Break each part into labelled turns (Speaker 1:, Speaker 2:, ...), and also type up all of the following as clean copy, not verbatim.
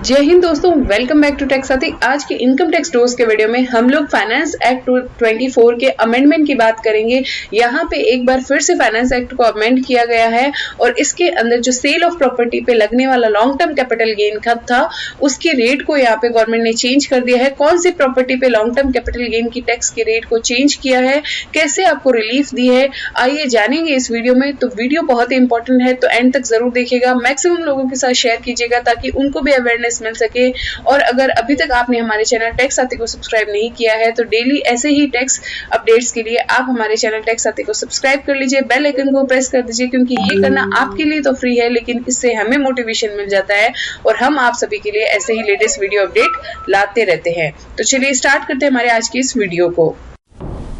Speaker 1: जय हिंद दोस्तों, welcome back to take साथी। आज के इनकम टैक्स डोज के वीडियो में हम लोग फाइनेंस एक्ट 24 के अमेंडमेंट की बात करेंगे। यहाँ पे एक बार फिर से फाइनेंस एक्ट को अमेंड किया गया है और इसके अंदर जो सेल ऑफ प्रॉपर्टी पे लगने वाला लॉन्ग टर्म कैपिटल गेन था उसके रेट को यहाँ पे गवर्नमेंट ने चेंज कर दिया है। कौन सी प्रॉपर्टी पे लॉन्ग टर्म कैपिटल गेन की टैक्स के रेट को चेंज किया है, कैसे आपको रिलीफ दी है, आइए जानेंगे इस वीडियो में। तो वीडियो बहुत ही इंपॉर्टेंट है, तो एंड तक जरूर देखिएगा, मैक्सिमम लोगों के साथ शेयर कीजिएगा ताकि उनको भी अवेयरनेस मिल सके। और अगर अभी तक आपने हमारे चैनल टेक साथी को सब्सक्राइब नहीं किया है तो डेली ऐसे ही टैक्स अपडेट्स के लिए आप हमारे चैनल टेक साथी को सब्सक्राइब कर लीजिए, बेल आइकन को प्रेस कर दीजिए, क्योंकि ये करना आपके लिए तो फ्री है लेकिन इससे हमें मोटिवेशन मिल जाता है और हम आप सभी के लिए ऐसे ही लेटेस्ट वीडियो अपडेट लाते रहते हैं। तो चलिए स्टार्ट करते हैं हमारे आज की इस वीडियो को।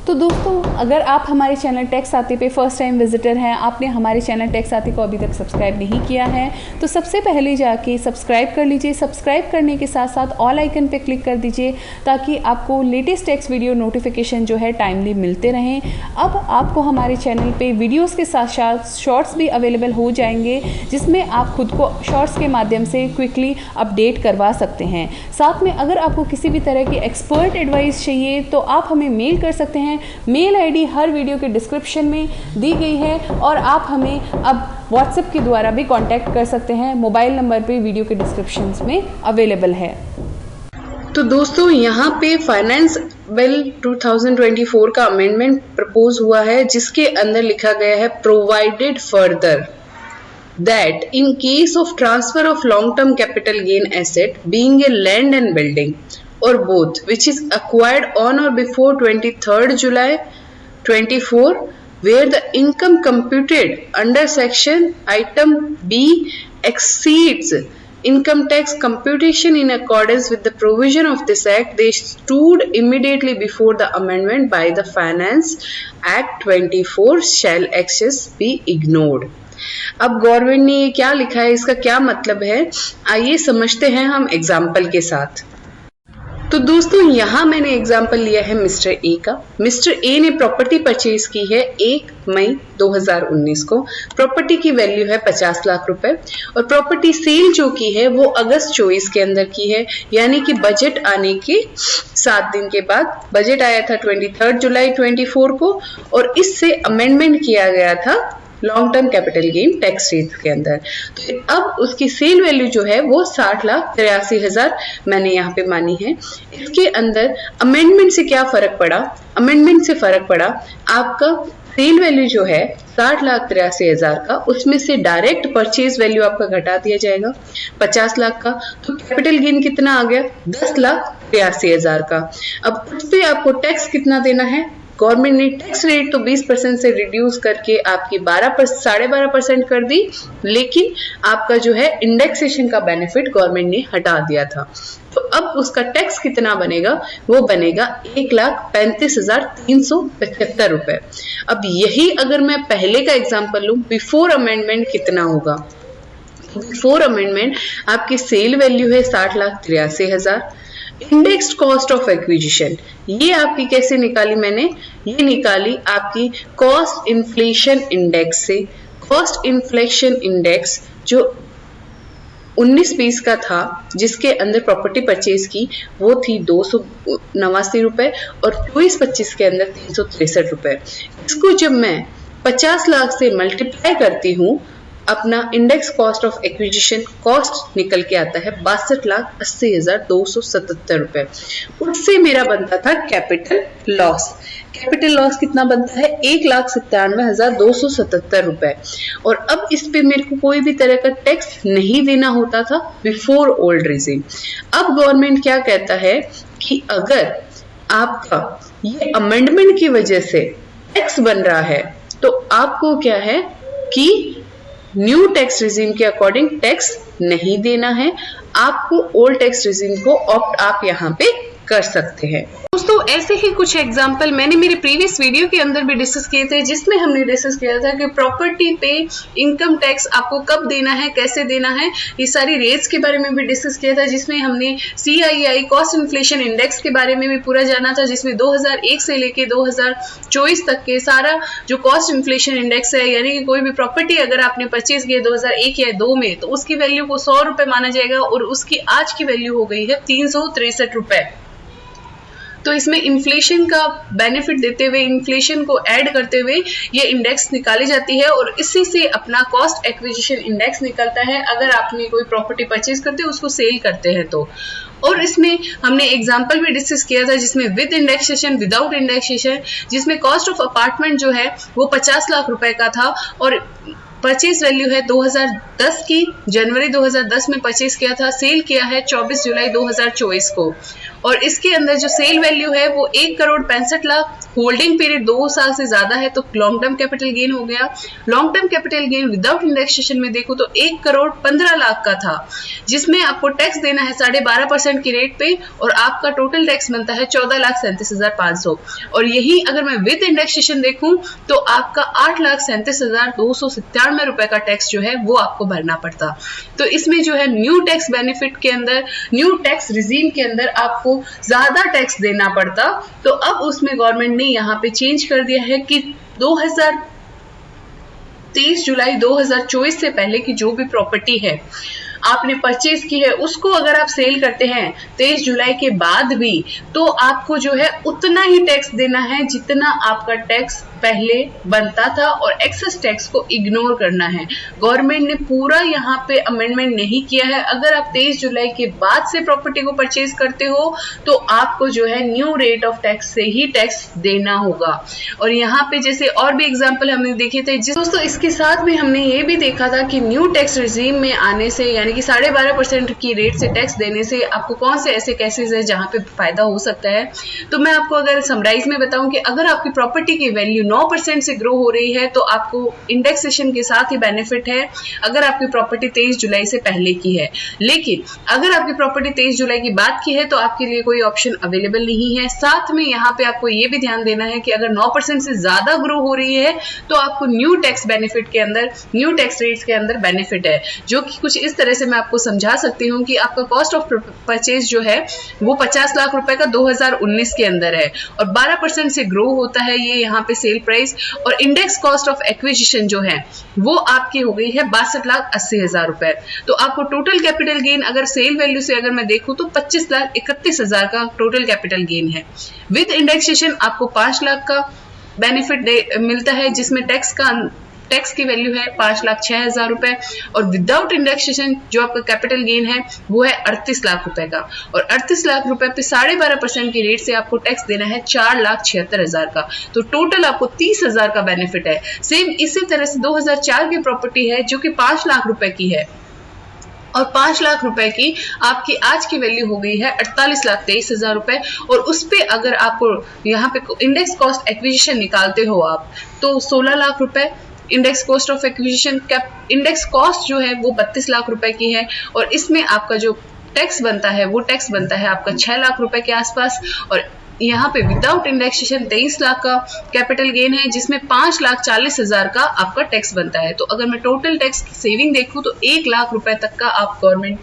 Speaker 2: तो दोस्तों, अगर आप हमारे चैनल टेक साथी पे फर्स्ट टाइम विजिटर हैं, आपने हमारे चैनल टेक साथी को अभी तक सब्सक्राइब नहीं किया है तो सबसे पहले जाके सब्सक्राइब कर लीजिए। सब्सक्राइब करने के साथ साथ ऑल आइकन पे क्लिक कर दीजिए ताकि आपको लेटेस्ट टैक्स वीडियो नोटिफिकेशन जो है टाइमली मिलते रहें। अब आपको हमारे चैनल पे वीडियोज़ के साथ साथ शॉर्ट्स भी अवेलेबल हो जाएंगे जिसमें आप खुद को शॉर्ट्स के माध्यम से क्विकली अपडेट करवा सकते हैं। साथ में अगर आपको किसी भी तरह की एक्सपर्ट एडवाइस चाहिए तो आप हमें मेल कर सकते हैं। मेल आईडी हर वीडियो के डिस्क्रिप्शन में दी गई है और आप हमें अब व्हाट्सएप के द्वारा भी कांटेक्ट कर सकते हैं। मोबाइल नंबर पे वीडियो के डिस्क्रिप्शन में अवेलेबल है।
Speaker 1: तो दोस्तों, यहाँ पे फाइनेंस बिल 2024 का अमेंडमेंट प्रपोज हुआ है जिसके अंदर लिखा गया है provided further that in case of transfer of long-term capital gain asset being a land and building or both which is acquired on or before 23rd July 24 where the income computed under section item B exceeds income tax computation in accordance with the provision of this act, they stood immediately before the amendment by the Finance Act 24 shall excess be ignored। अब government ने ये क्या लिखा है, इसका क्या मतलब है, आइए समझते हैं हम एग्जाम्पल के साथ। तो दोस्तों, यहाँ मैंने एग्जाम्पल लिया है मिस्टर ए का। मिस्टर ए ने प्रॉपर्टी परचेज की है 1 मई 2019 को। प्रॉपर्टी की वैल्यू है 50 लाख रुपए और प्रॉपर्टी सेल जो की है वो अगस्त 24 के अंदर की है, यानी कि बजट आने के 7 दिन के बाद। बजट आया था 23 जुलाई 24 को और इससे अमेंडमेंट किया गया था long term capital gain tax rate के अंदर। तो अब उसकी सेल वैल्यू जो है वो 60,83,000 मैंने यहाँ पे मानी है। इसके अंदर अमेंडमेंट से क्या फर्क पड़ा? अमेंडमेंट से फर्क पड़ा आपका सेल वैल्यू जो है 60,83,000 का, उसमें से डायरेक्ट परचेज वैल्यू आपका घटा दिया जाएगा 50 लाख का। तो कैपिटल गेन कितना आ गया? 10,83,000 का। अब उस पे आपको टैक्स कितना देना है? गवर्नमेंट ने टैक्स रेट तो 20% से रिड्यूस करके आपकी 12.5% कर दी, लेकिन आपका जो है इंडेक्सेशन का बेनिफिट गवर्नमेंट ने हटा दिया था। तो अब उसका टैक्स कितना बनेगा? वो बनेगा 1,35,375 रुपए। अब यही अगर मैं पहले का एग्जाम्पल लूं, बिफोर अमेंडमेंट कितना होगा? बिफोर अमेंडमेंट आपकी सेल वैल्यू है 60,83,000। इंडेक्स्ड कॉस्ट ऑफ एक्विजिशन ये आपकी कैसे निकाली मैंने? ये निकाली आपकी कॉस्ट इन्फ्लेशन इंडेक्स से। कॉस्ट इन्फ्लेशन इंडेक्स जो 19-20 का था जिसके अंदर प्रॉपर्टी परचेज की वो थी 289 रुपए और 24-25 के अंदर 363 रुपए। इसको जब मैं 50 लाख से मल्टीप्लाई करती हूँ, अपना index cost of acquisition cost निकल के आता है 62,80,277 रुपए। उससे मेरा बनता था कैपिटल लॉस। कैपिटल लॉस कितना बनता है? 1,97,277 रुपए। और अब इस पे मेरे को कोई भी तरह का टैक्स नहीं देना होता था बिफोर ओल्ड रिजीम। अब गवर्नमेंट क्या कहता है कि अगर आपका ये अमेंडमेंट की वजह से टैक्स बन रहा है तो आपको क्या है कि न्यू टैक्स रिजीम के अकॉर्डिंग टैक्स नहीं देना है, आपको ओल्ड टैक्स रिजीम को ऑप्ट आप यहाँ पे कर सकते हैं। दोस्तों, ऐसे ही कुछ एग्जाम्पल मैंने मेरे प्रीवियस वीडियो के अंदर भी डिस्कस किए थे, जिसमें हमने डिस्कस किया था कि प्रॉपर्टी पे इनकम टैक्स आपको कब देना है, कैसे देना है, ये सारी रेट्स के बारे में भी डिस्कस किया था, जिसमें हमने CII कॉस्ट इन्फ्लेशन इंडेक्स के बारे में भी पूरा जाना था, जिसमें 2001 से लेके 2024 तक के सारा जो कॉस्ट इन्फ्लेशन इंडेक्स है, यानी कि कोई भी प्रॉपर्टी अगर आपने परचेज की है 2001 या 2 में, तो उसकी वैल्यू को 100 रुपए माना जाएगा और उसकी आज की वैल्यू हो गई है 363 रुपए। तो इसमें इन्फ्लेशन का बेनिफिट देते हुए, इन्फ्लेशन को ऐड करते हुए ये इंडेक्स निकाली जाती है और इसी से अपना कॉस्ट एक्विजिशन इंडेक्स निकलता है अगर आपने कोई प्रॉपर्टी परचेज करते हो, उसको सेल करते हैं तो। और इसमें हमने एग्जाम्पल भी डिस्कस किया था, जिसमें विद इंडेक्सेशन, विदाउट इंडेक्सेशन, जिसमें कॉस्ट ऑफ अपार्टमेंट जो है वो 50 लाख रुपए का था और परचेज वैल्यू है 2010 की, जनवरी 2010 में परचेज किया था, सेल किया है 24 जुलाई 2024 को। और इसके अंदर जो सेल वैल्यू है वो 1,65,00,000, होल्डिंग पीरियड 2 साल से ज्यादा है तो लॉन्ग टर्म कैपिटल गेन हो गया। Long term capital gain without indexation में देखो तो 1,15,00,000 का था, जिसमें आपको टैक्स देना है 12.5% की रेट पे और आपका टोटल टैक्स बनता है 14,37,500। और यही अगर मैं विद इंडेक्सेशन देखूं तो आपका 8,37,297 रुपए का टैक्स जो है वो आपको भरना पड़ता। तो इसमें जो है न्यू टैक्स बेनिफिट के अंदर, न्यू टैक्स रिजीम के अंदर आपको ज्यादा टैक्स देना पड़ता। तो अब उसमें गवर्नमेंट ने यहाँ पे चेंज कर दिया है कि 23 जुलाई 2024 से पहले की जो भी प्रॉपर्टी है आपने परचेज की है, उसको अगर आप सेल करते हैं 23 जुलाई के बाद भी, तो आपको जो है उतना ही टैक्स देना है जितना आपका टैक्स पहले बनता था और एक्सेस टैक्स को इग्नोर करना है। गवर्नमेंट ने पूरा यहाँ पे अमेंडमेंट नहीं किया है। अगर आप 23 जुलाई के बाद से प्रॉपर्टी को परचेज करते हो तो आपको जो है न्यू रेट ऑफ टैक्स से ही टैक्स देना होगा। और यहाँ पे जैसे और भी एग्जाम्पल हमने देखे थे दोस्तों, इसके साथ में हमने ये भी देखा था कि न्यू टैक्स रिजीम में आने से, यानी कि 12.5% की रेट से टैक्स देने से आपको कौन से ऐसे केसेस है जहां पे फायदा हो सकता है। तो मैं आपको अगर समराइज में बताऊं कि अगर आपकी प्रॉपर्टी की वैल्यू 9% से ग्रो हो रही है तो आपको इंडेक्सेशन के साथ ही बेनिफिट है अगर आपकी प्रॉपर्टी 23 जुलाई से पहले की है। लेकिन अगर आपकी प्रॉपर्टी 23 जुलाई की बाद की है तो आपके लिए कोई ऑप्शन अवेलेबल नहीं है। साथ में यहाँ पे आपको ये भी ध्यान देना है कि अगर 9% से ज्यादा ग्रो हो रही है तो आपको न्यू टैक्स बेनिफिट के अंदर, न्यू टैक्स रेट्स के अंदर बेनिफिट है, जो कि कुछ इस तरह से मैं आपको समझा सकती हूँ कि आपका कॉस्ट ऑफ परचेज जो है वो 50 लाख रुपए का 2019 के अंदर है और 12% से ग्रो होता है ये यहाँ पे सेल प्राइस। और इंडेक्स कॉस्ट ऑफ एक्विजिशन जो है वो आपकी हो गई है 62,80,000 रुपए। तो आपको टोटल कैपिटल गेन अगर सेल वैल्यू से अगर मैं देखूं तो 25,31,000 का टोटल कैपिटल गेन है। विद इंडेक्सेशन आपको 5 लाख का बेनिफिट मिलता है, जिसमें टैक्स की वैल्यू है 5,06,000 रुपए। और विदाउट इंडेक्सेशन जो आपका कैपिटल गेन है वो है 38 लाख रुपए का और 38 लाख रुपए पे 12.5% की रेट से आपको टैक्स देना है 4,76,000 का। तो टोटल आपको 30,000 का बेनिफिट है। सेम इसी तरह से 2004 की प्रॉपर्टी है जो कि 5 लाख रुपए की है और 5 लाख रुपए की आपकी आज की वैल्यू हो गई है 48,23,000 रुपए। और उस पे अगर आपको यहाँ पे इंडेक्स कॉस्ट एक्विजिशन निकालते हो आप तो 16 लाख रुपए index cost of acquisition, index cost जो है वो 32 लाख रुपए की है और इसमें आपका जो टैक्स बनता है वो टैक्स बनता है आपका 6 लाख रुपए के आसपास। और यहाँ पे विदाउट इंडेक्सेशन 23 लाख का कैपिटल गेन है, जिसमें 5,40,000 का आपका टैक्स बनता है। तो अगर मैं टोटल टैक्स की सेविंग देखूं तो 1 लाख रुपए तक का आप गवर्नमेंट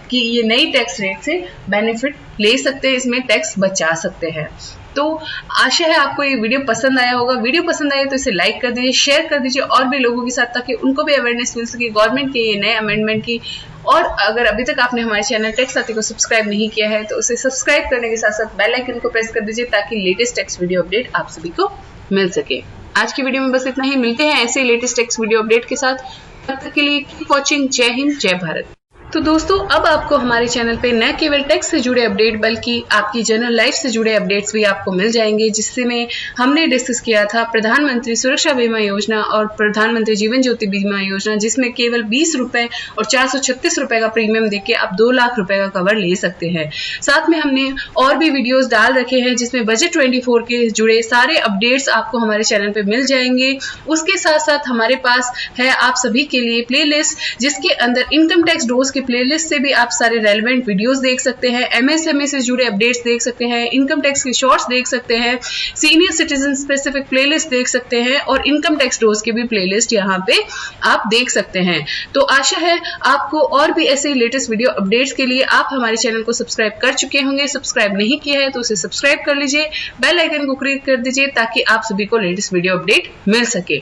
Speaker 1: की ये नई टैक्स रेट से बेनिफिट ले सकते हैं, इसमें टैक्स बचा सकते हैं। तो आशा है आपको ये वीडियो पसंद आया होगा। वीडियो पसंद आया तो इसे लाइक कर दीजिए, शेयर कर दीजिए और भी लोगों के साथ, ताकि उनको भी अवेयरनेस मिल सके गवर्नमेंट के ये नए अमेंडमेंट की। और अगर अभी तक आपने हमारे चैनल टैक्स साथी को सब्सक्राइब नहीं किया है तो उसे सब्सक्राइब करने के साथ साथ बेल आइकन को प्रेस कर दीजिए ताकि लेटेस्ट टैक्स वीडियो अपडेट आप सभी को मिल सके। आज की वीडियो में बस इतना ही, मिलते हैं ऐसे लेटेस्ट टैक्स वीडियो अपडेट के साथ। तब तक के लिए कीप वॉचिंग। जय हिंद, जय भारत। तो दोस्तों, अब आपको हमारे चैनल पे न केवल टैक्स से जुड़े अपडेट बल्कि आपकी जनरल लाइफ से जुड़े अपडेट्स भी आपको मिल जाएंगे, जिसमें हमने डिस्कस किया था प्रधानमंत्री सुरक्षा बीमा योजना और प्रधानमंत्री जीवन ज्योति बीमा योजना, जिसमें केवल 20 रुपए और 436 रुपए का प्रीमियम देके आप 2 लाख रुपए का कवर ले सकते हैं। साथ में हमने और भी वीडियोस डाल रखे हैं जिसमें बजट 24 के जुड़े सारे अपडेट्स आपको हमारे चैनल पे मिल जाएंगे। उसके साथ साथ हमारे पास है आप सभी के लिए प्लेलिस्ट, जिसके अंदर इनकम टैक्स डोज के प्लेलिस्ट से भी आप सारे रेलेवेंट वीडियोस देख सकते हैं, MSME से जुड़े अपडेट्स देख सकते हैं, इनकम टैक्स के शॉर्ट्स देख सकते हैं, सीनियर सिटीजन स्पेसिफिक प्लेलिस्ट देख सकते हैं और इनकम टैक्स डोज की भी प्लेलिस्ट यहाँ पे आप देख सकते हैं। तो आशा है आपको और भी ऐसे लेटेस्ट वीडियो अपडेट्स के लिए आप हमारे चैनल को सब्सक्राइब कर चुके होंगे। सब्सक्राइब नहीं किया है तो उसे सब्सक्राइब कर लीजिए, बेल आइकन को क्लिक कर दीजिए ताकि आप सभी को लेटेस्ट वीडियो अपडेट मिल सके।